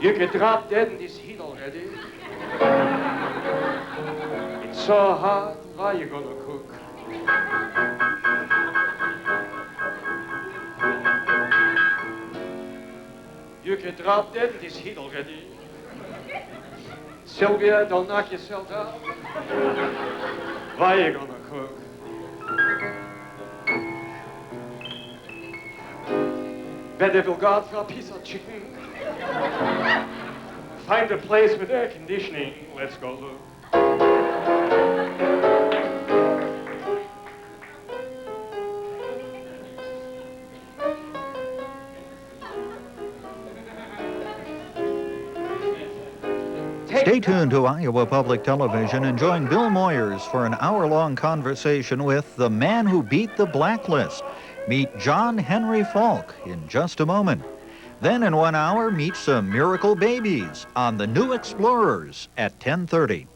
You get dropped dead in this heat already. It's so hot, how you gonna cook? You get dropped dead in this heat already. Sylvia, don't knock yourself out. Why you gonna cook? Better will God for a piece of chicken. Find a place with air conditioning. Let's go look. Stay tuned to Iowa Public Television and join Bill Moyers for an hour-long conversation with the man who beat the blacklist. Meet John Henry Falk in just a moment. Then in 1 hour, meet some miracle babies on The New Explorers at 10:30.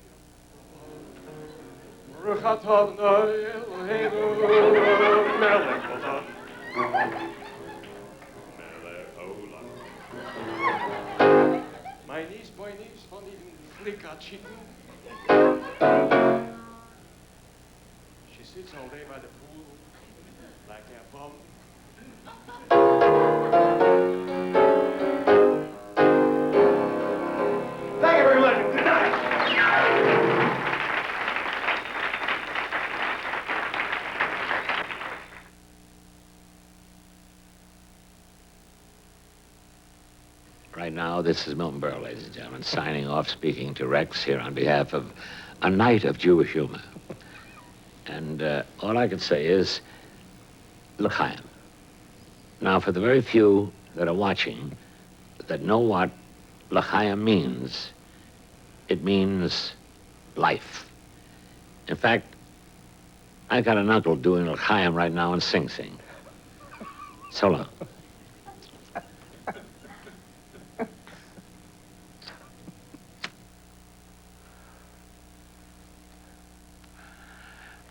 My niece, boy niece, won't even flick a chicken. She sits all day by the pool like a bum. Thank you very much. Good night. Right now, this is Milton Berle, ladies and gentlemen, signing off, speaking to Rex here on behalf of a night of Jewish humor. And all I can say is, l'chaim. Now, for the very few that are watching that know what l'chaim means, it means life. In fact, I got an uncle doing l'chaim right now in Sing Sing. So long.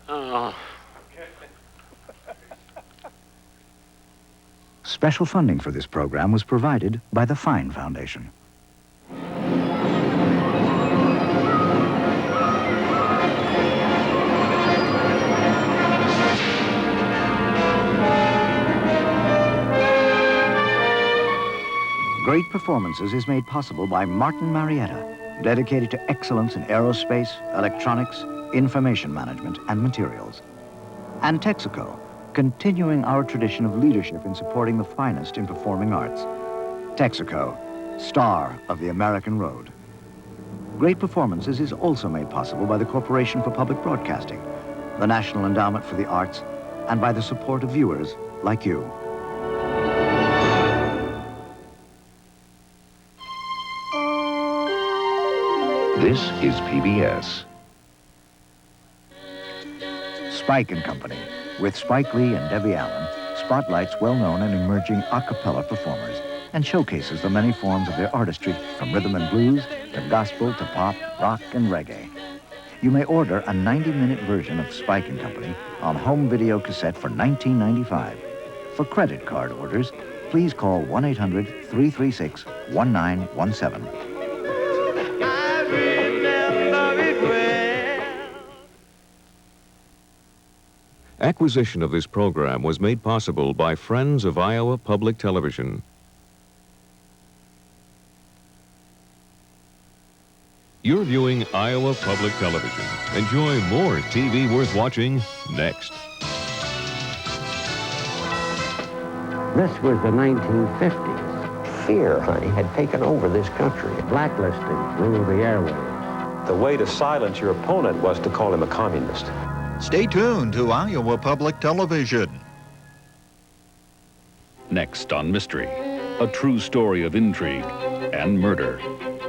Oh. Special funding for this program was provided by the Fine Foundation. Great Performances is made possible by Martin Marietta, dedicated to excellence in aerospace, electronics, information management, and materials. And Texaco, continuing our tradition of leadership in supporting the finest in performing arts. Texaco, star of the American road. Great Performances is also made possible by the Corporation for Public Broadcasting, the National Endowment for the Arts, and by the support of viewers like you. This is PBS. Spike & Company, with Spike Lee and Debbie Allen, spotlights well-known and emerging a cappella performers and showcases the many forms of their artistry, from rhythm and blues to gospel to pop, rock, and reggae. You may order a 90-minute version of Spike & Company on home video cassette for $19.95. For credit card orders, please call 1-800-336-1917. Acquisition of this program was made possible by Friends of Iowa Public Television. You're viewing Iowa Public Television. Enjoy more TV worth watching next. This was the 1950s. Fear, honey, had taken over this country. Blacklisting ruled the airwaves. The way to silence your opponent was to call him a communist. Stay tuned to Iowa Public Television. Next on Mystery, a true story of intrigue and murder.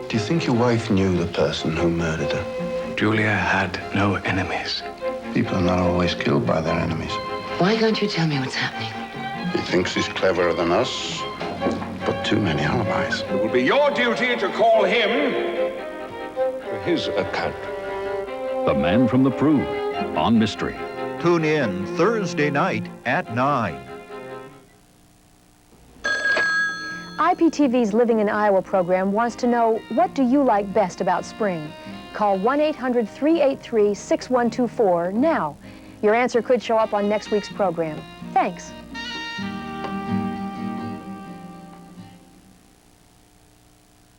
Do you think your wife knew the person who murdered her? Julia had no enemies. People are not always killed by their enemies. Why can't you tell me what's happening? He thinks he's cleverer than us. but too many alibis. It will be your duty to call him to his account. The Man from the Prude on Mystery. Tune in Thursday night at 9. IPTV's Living in Iowa program wants to know, what do you like best about spring? Call 1-800-383-6124 now. Your answer could show up on next week's program. Thanks.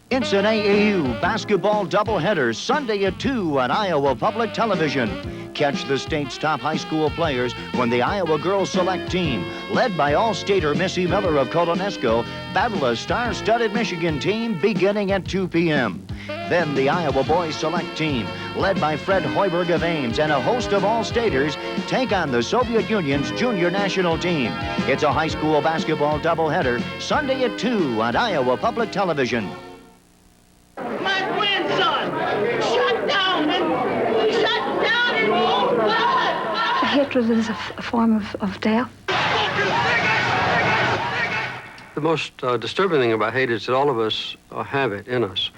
It's an AAU basketball doubleheader Sunday at 2 on Iowa Public Television. Catch the state's top high school players when the Iowa Girls Select Team, led by All-Stater Missy Miller of Colonesco, battle a star-studded Michigan team beginning at 2 p.m. Then the Iowa Boys Select Team, led by Fred Hoiberg of Ames and a host of All-Staters, take on the Soviet Union's junior national team. It's a high school basketball doubleheader Sunday at 2 on Iowa Public Television. My grandson! Shut down and won't blood! Hatred is a form of death. The most disturbing thing about hate is that all of us have it in us.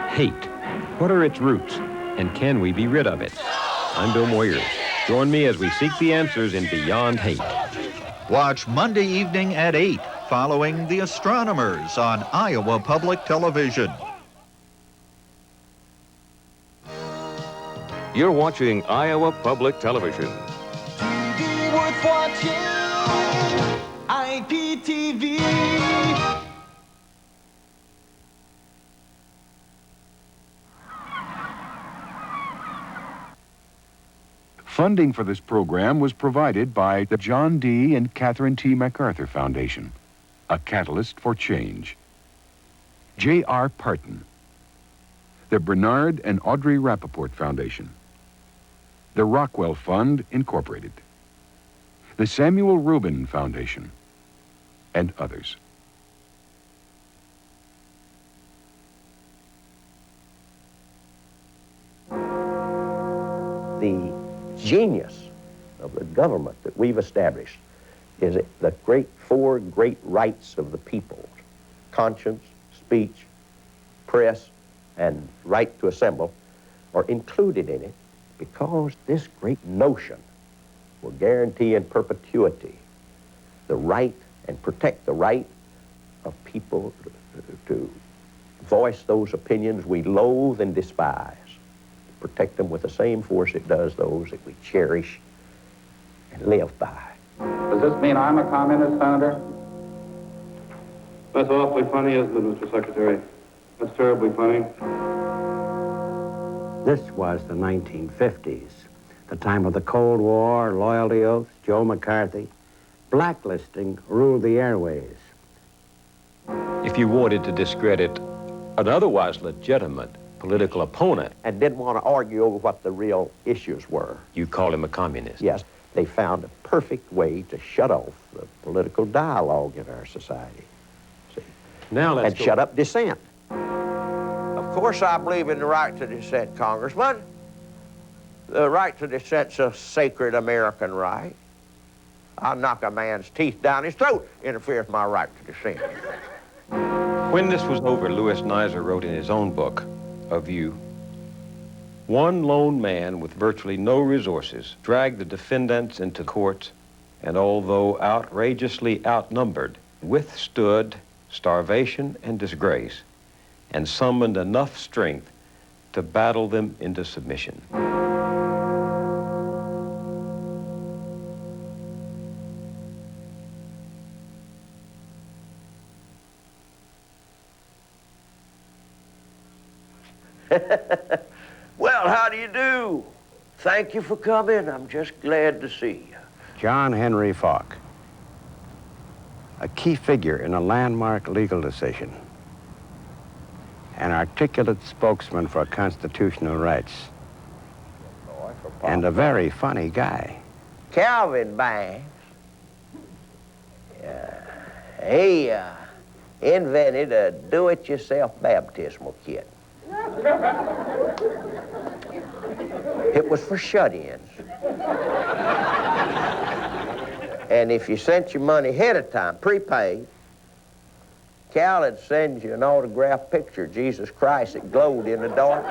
Hate. What are its roots? And can we be rid of it? I'm Bill Moyers. Join me as we seek the answers in Beyond Hate. Watch Monday evening at 8, following The Astronomers on Iowa Public Television. You're watching Iowa Public Television. TV worth watching. IPTV. Funding for this program was provided by the John D. and Catherine T. MacArthur Foundation, a catalyst for change. J.R. Parton, the Bernard and Audrey Rappaport Foundation, the Rockwell Fund, Incorporated, the Samuel Rubin Foundation, and others. The genius of the government that we've established is the four great rights of the people: conscience, speech, press, and right to assemble are included in it, because this great notion will guarantee in perpetuity the right and protect the right of people to voice those opinions we loathe and despise, protect them with the same force it does those that we cherish and live by. Does this mean I'm a communist, Senator? That's awfully funny, isn't it, Mr. Secretary? That's terribly funny. This was the 1950s, the time of the Cold War, loyalty oaths, Joe McCarthy. Blacklisting ruled the airways. If you wanted to discredit an otherwise legitimate political opponent And didn't want to argue over what the real issues were. you call him a communist. Yes, they found a perfect way to shut off the political dialogue in our society. See? Now let's and shut up dissent. Of course I believe in the right to dissent, Congressman. The right to dissent's a sacred American right. I'll knock a man's teeth down his throat, interfere with my right to dissent. When this was over, Louis Nizer wrote in his own book, A View, one lone man with virtually no resources dragged the defendants into court, and although outrageously outnumbered, withstood starvation and disgrace, and summoned enough strength to battle them into submission. Well, how do you do? Thank you for coming. I'm just glad to see you. John Henry Falk, a key figure in a landmark legal decision, an articulate spokesman for constitutional rights, and a very funny guy. Calvin Banks, he invented a do-it-yourself baptismal kit. It was for shut-ins. And if you sent your money ahead of time, prepaid, Cal would send you an autographed picture of Jesus Christ that glowed in the dark.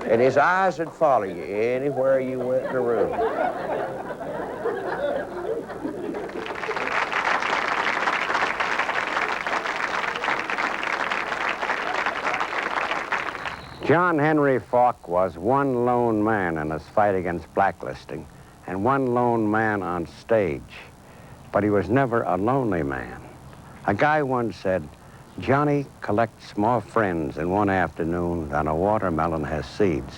And his eyes would follow you anywhere you went in the room. John Henry Falk was one lone man in his fight against blacklisting and one lone man on stage, but he was never a lonely man. A guy once said, Johnny collects more friends in one afternoon than a watermelon has seeds.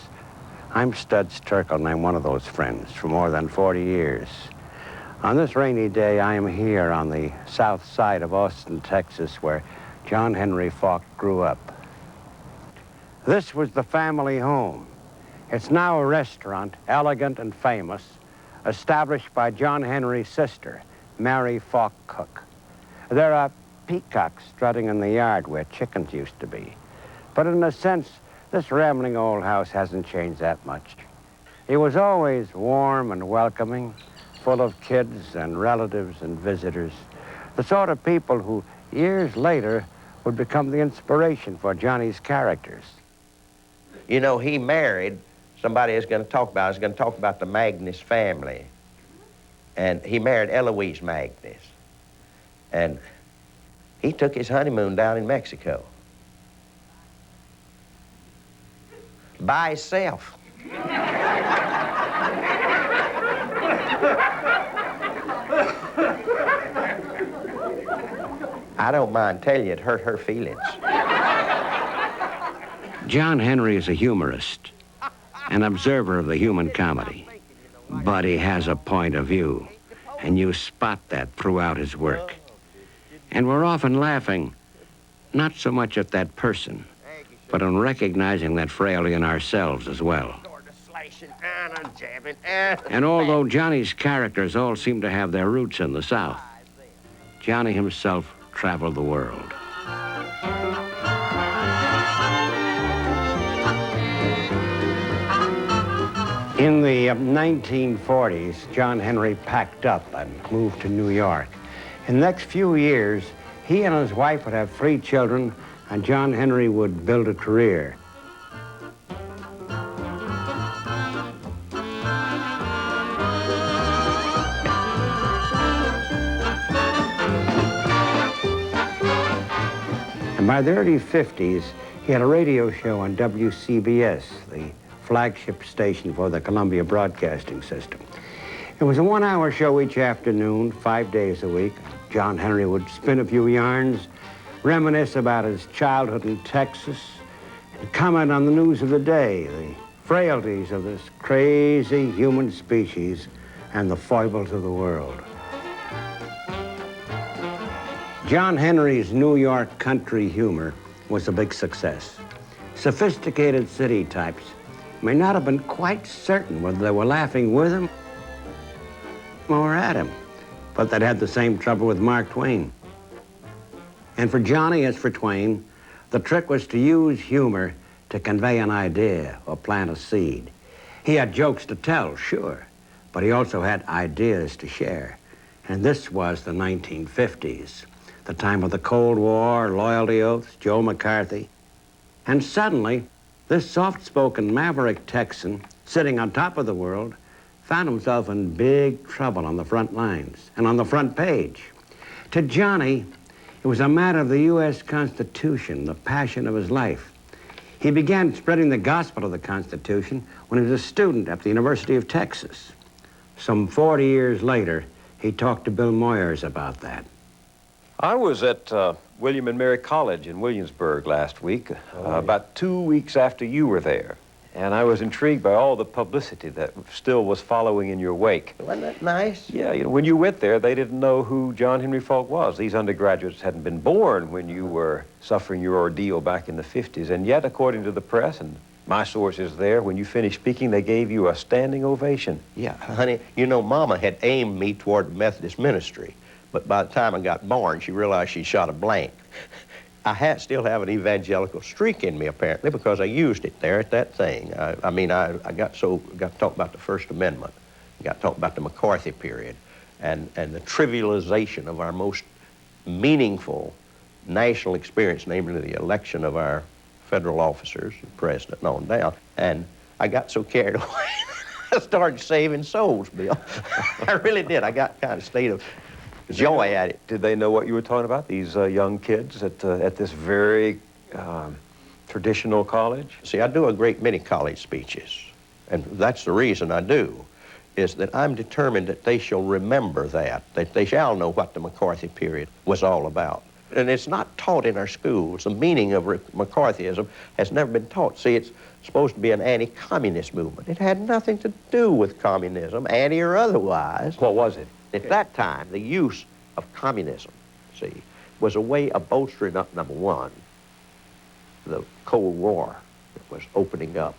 I'm Studs Terkel, and I'm one of those friends for more than 40 years. On this rainy day, I am here on the south side of Austin, Texas, where John Henry Falk grew up. This was the family home. It's now a restaurant, elegant and famous, established by John Henry's sister, Mary Falk Cook. There are peacocks strutting in the yard where chickens used to be. But in a sense, this rambling old house hasn't changed that much. It was always warm and welcoming, full of kids and relatives and visitors, the sort of people who, years later, would become the inspiration for Johnny's characters. You know, he married somebody I was going to talk about. I was going to talk about the Magnus family. And he married Eloise Magnus. And he took his honeymoon down in Mexico. By himself. I don't mind telling you, it hurt her feelings. John Henry is a humorist, an observer of the human comedy, but he has a point of view, and you spot that throughout his work. And we're often laughing, not so much at that person, but on recognizing that frailty in ourselves as well. And although Johnny's characters all seem to have their roots in the South, Johnny himself traveled the world. In the 1940s, John Henry packed up and moved to New York. In the next few years, he and his wife would have 3 children, and John Henry would build a career. And by the early 50s, he had a radio show on WCBS, the flagship station for the Columbia Broadcasting System. It was a 1-hour show each afternoon, 5 days a week. John Henry would spin a few yarns, reminisce about his childhood in Texas, and comment on the news of the day, the frailties of this crazy human species, and the foibles of the world. John Henry's New York country humor was a big success. Sophisticated city types may not have been quite certain whether they were laughing with him or at him, but they'd had the same trouble with Mark Twain. And for Johnny, as for Twain, the trick was to use humor to convey an idea or plant a seed. He had jokes to tell, sure, but he also had ideas to share. And this was the 1950s, the time of the Cold War, loyalty oaths, Joe McCarthy. And suddenly, this soft-spoken maverick Texan, sitting on top of the world, found himself in big trouble on the front lines and on the front page. To Johnny, it was a matter of the U.S. Constitution, the passion of his life. He began spreading the gospel of the Constitution when he was a student at the University of Texas. Some 40 years later, he talked to Bill Moyers about that. I was at William and Mary College in Williamsburg last week, about 2 weeks after you were there. And I was intrigued by all the publicity that still was following in your wake. Wasn't that nice? Yeah, you know, when you went there, they didn't know who John Henry Falk was. These undergraduates hadn't been born when you were suffering your ordeal back in the 50s. And yet, according to the press and my sources there, when you finished speaking, they gave you a standing ovation. Yeah, honey, you know, Mama had aimed me toward the Methodist ministry. But by the time I got born, she realized she shot a blank. I still have an evangelical streak in me, apparently, because I used it there at that thing. I got to talk about the First Amendment, got to talk about the McCarthy period, and the trivialization of our most meaningful national experience, namely the election of our federal officers, the president and on down. And I got so carried away, I started saving souls, Bill. I really did. I got kind of state of joy at it. Did they know what you were talking about, these young kids at this very traditional college? See, I do a great many college speeches, and that's the reason I do, is that I'm determined that they shall remember that they shall know what the McCarthy period was all about. And it's not taught in our schools. The meaning of McCarthyism has never been taught. See, it's supposed to be an anti-communist movement. It had nothing to do with communism, anti or otherwise. What was it? At that time, the use of communism, see, was a way of bolstering up, number one, the Cold War that was opening up.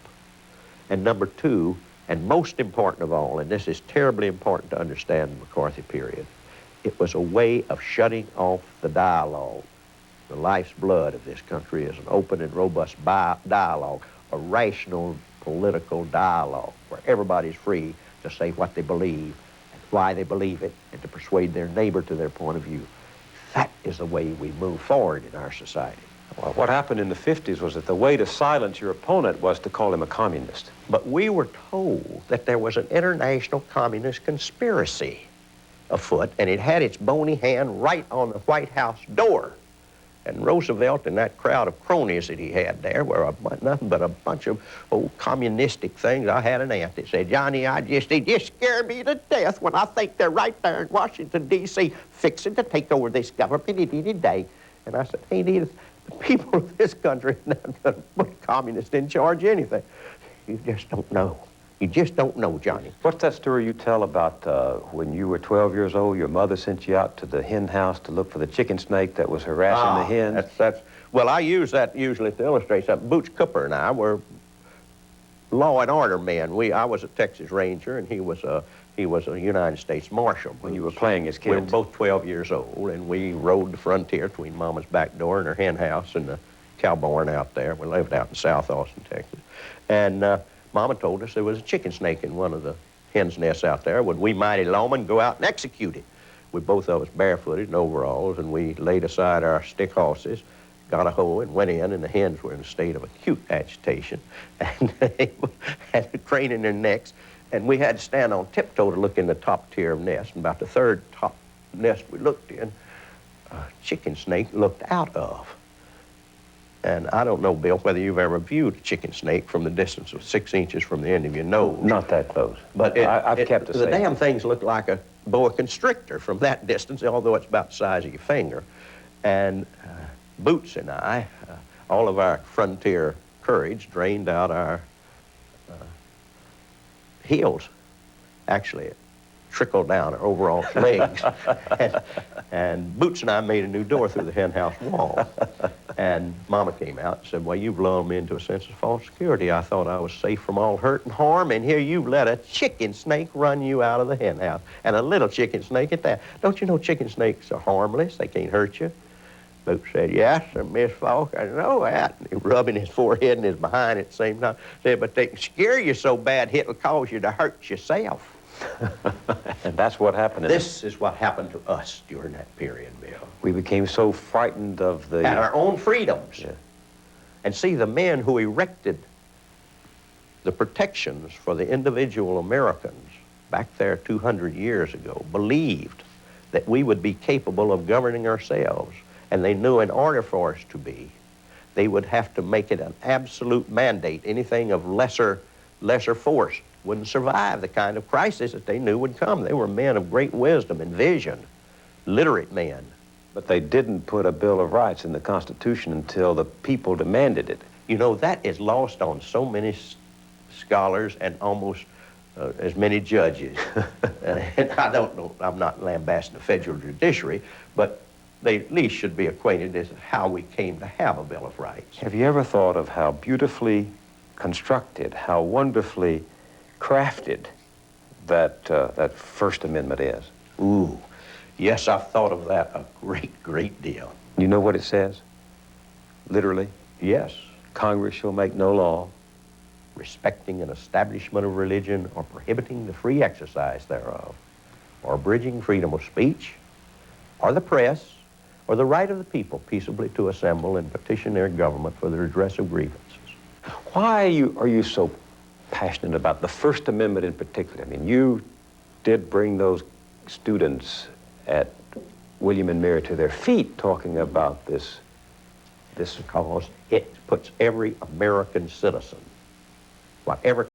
And number two, and most important of all, and this is terribly important to understand the McCarthy period, it was a way of shutting off the dialogue. The life's blood of this country is an open and robust dialogue, a rational political dialogue where everybody's free to say what they believe and why they believe it and to persuade their neighbor to their point of view. That is the way we move forward in our society. Well, what happened in the 50s was that the way to silence your opponent was to call him a communist. But we were told that there was an international communist conspiracy afoot, and it had its bony hand right on the White House door. And Roosevelt and that crowd of cronies that he had there were nothing but a bunch of old communistic things. I had an aunt that said, Johnny, they just scare me to death when I think they're right there in Washington, D.C., fixing to take over this government any day. And I said, hey, Edith, the people of this country are not going to put communists in charge of anything. You just don't know. You just don't know, Johnny. What's that story you tell about when you were 12 years old, your mother sent you out to the hen house to look for the chicken snake that was harassing the hens? Well, I use that usually to illustrate something. Boots Cooper and I were law and order men. I was a Texas Ranger, and he was a United States Marshal. When you were playing as kids? We were both 12 years old, and we rode the frontier between Mama's back door and her hen house and the cow barn out there. We lived out in South Austin, Texas. And Mama told us there was a chicken snake in one of the hen's nests out there. Would we mighty lawmen go out and execute it? We both of us barefooted in overalls, and we laid aside our stick horses, got a hoe, and went in, and the hens were in a state of acute agitation, and they had a crane in their necks, and we had to stand on tiptoe to look in the top tier of nests. And about the third top nest we looked in, a chicken snake looked out of. And I don't know, Bill, whether you've ever viewed a chicken snake from the distance of 6 inches from the end of your nose. Not that close. But I've kept the damn things look like a boa constrictor from that distance, although it's about the size of your finger. And Boots and I, all of our frontier courage drained out our heels. Actually, it trickled down our overall legs. and Boots and I made a new door through the hen house wall. And Mama came out and said, well, you've lulled me into a sense of false security. I thought I was safe from all hurt and harm, and here you've let a chicken snake run you out of the hen house. And a little chicken snake at that. Don't you know chicken snakes are harmless? They can't hurt you. Boots said, yes, Miss Falk, I know that. And he rubbing his forehead and his behind at the same time. Said, but they can scare you so bad it'll cause you to hurt yourself. And that's what happened. This is what happened to us during that period, Bill. We became so frightened of the... At our own freedoms. Yeah. And see, the men who erected the protections for the individual Americans back there 200 years ago believed that we would be capable of governing ourselves. And they knew in order for us to be, they would have to make it an absolute mandate. Anything of lesser force wouldn't survive the kind of crisis that they knew would come. They were men of great wisdom and vision, literate men. But they didn't put a Bill of Rights in the Constitution until the people demanded it. You know, that is lost on so many scholars and almost as many judges. And I don't know, I'm not lambasting the federal judiciary, but they at least should be acquainted as to how we came to have a Bill of Rights. Have you ever thought of how beautifully constructed, how wonderfully crafted that First Amendment is? Ooh, yes, I've thought of that a great deal. You know what it says? Literally? Yes. Congress shall make no law respecting an establishment of religion or prohibiting the free exercise thereof, or abridging freedom of speech, or the press, or the right of the people peaceably to assemble and petition their government for the redress of grievances. Why are you so passionate about the First Amendment in particular? I mean, you did bring those students at William and Mary to their feet talking about this. Because it puts every American citizen, whatever